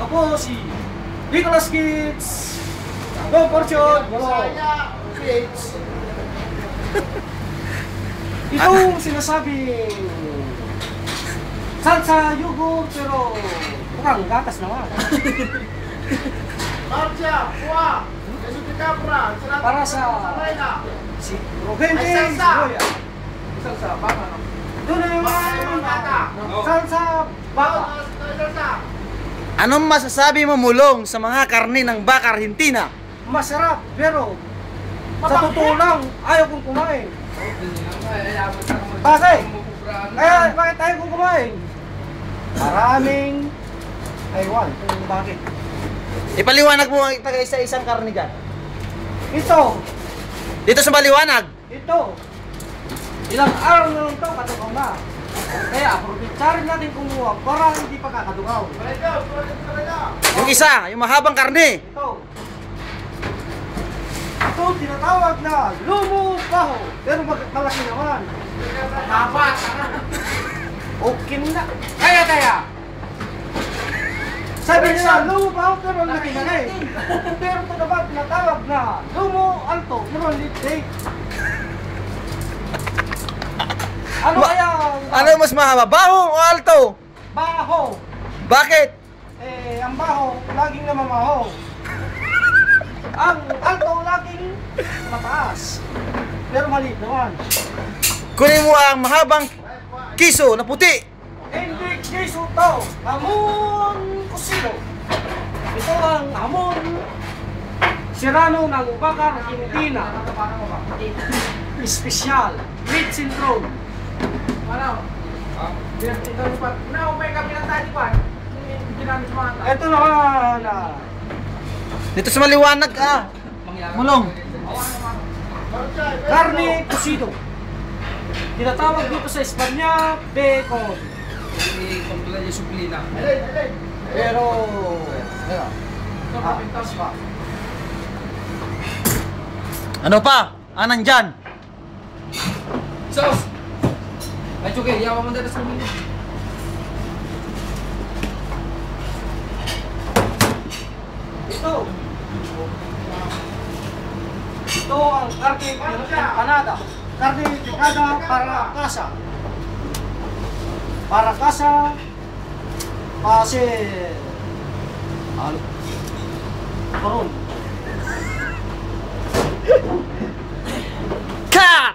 Ako si Nicholas Kids. Go Fortune! Kids. Itong sinasabing salsa yogurt pero mukhang gatas naman. Marcia, kuha! Jesus de Capra! Para sa si Rogente Sigoya. Salsa, baka no? Doon na naman salsa baka. Anong masasabi mo, Mulong, sa mga karne ng baka Argentina? Masarap pero sa totoo lang ayaw kong kumain. Bakit? Kaya bakit ayaw kong kumain? Maraming aywan kung bakit. Ipaliwanag mo ang taga-isa-isang karne dyan. Ito, Dito sa Maliwanag. ito. Ilang araw na lang ito, katukaw na. Kaya, probitsarin natin kumuha para hindi pa kakatukaw. Yung isa, yung mahabang karne. Ito. Ito tinatawag na lumo baho. Pero malaki naman. Dapat! Okay na. Kaya. Sabi nila, lumo baho pero ang laki na eh. Pero ito naman tinatawag na lumo alto pero ang liit. Ano kaya? Ano mas mahaba? Baho o alto? Baho. Bakit? Ang baho, laging namamaho. Ang alto, laging mataas. Pero maliit naman. Kunin mo ang mahabang kiso na puti. Hindi kiso to. Hamon kusino. Ito ang hamon Serrano ng Bakar, Argentina. Espesyal. Meat syndrome. Ano? May kami ng tadi pa. Ginamit sa mga tao. Ito naman Dito sa Maliwanag Mulong. carne cocido. Tinatawag dito sa Espanya, bacon. Pero, Ano pa? Anong dyan? Sauce! Ay, okay, yawa mo dito sa mga. Ito ang carne empanada. Carne picada para casa. Para casa kasi Koron. Cut!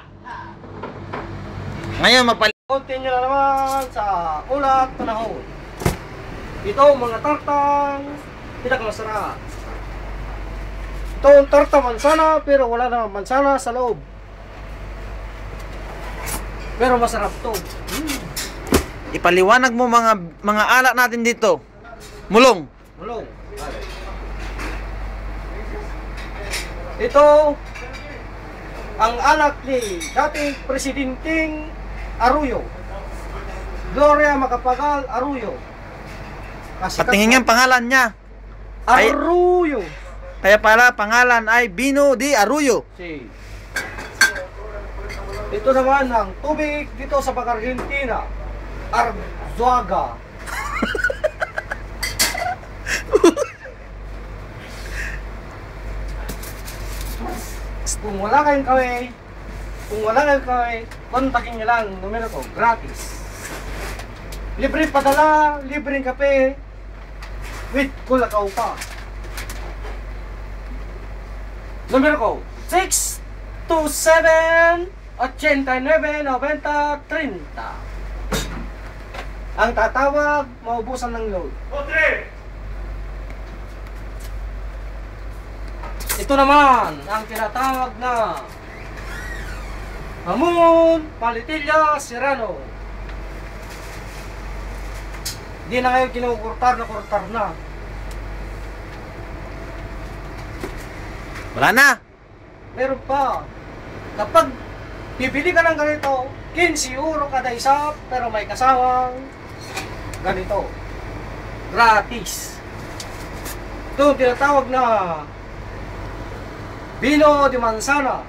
Ngayon Continue na naman sa ulat panahon. Ito mga tartang pinakamasarap. Ito ang tarta mansana pero wala na mansana sa loob. Pero masarap to. Ipaliwanag mo mga alak natin dito. Mulong. Mulong. Ito ang anak ni dating Presidenting Arroyo, Gloria Macapagal Arroyo. Patingin nga ang pangalan niya. Arroyo. Kaya pala pangalan ay Bino de Arroyo. Si. Ito naman ang tubig dito sa Argentina. Arzuaga. Kung wala kayong kaway, kontakin nyo lang numero ko, gratis. Libre padala, libreng kape, with kulakaw pa. Numero ko, 627-89-90-30. Ang tatawag, maubusan ng load. Ito naman, ang tinatawag na Hamon Palitilla Serrano. Di na ngayon kinukurtar na. Wala na. Meron pa. Kapag bibili ka ng ganito, 15 euro kada isa, pero may kasawang ganito. Gratis. Ito ang tinatawag na Vino de Manzana.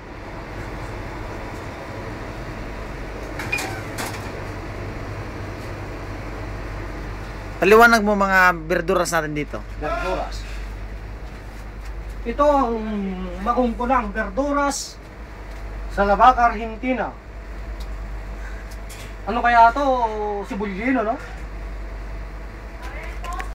Paliwanag mo mga verduras natin dito. Verduras. Ito ang magungkulang verduras sa La Vaca, Argentina. Ano kaya to? Sibulyino, no?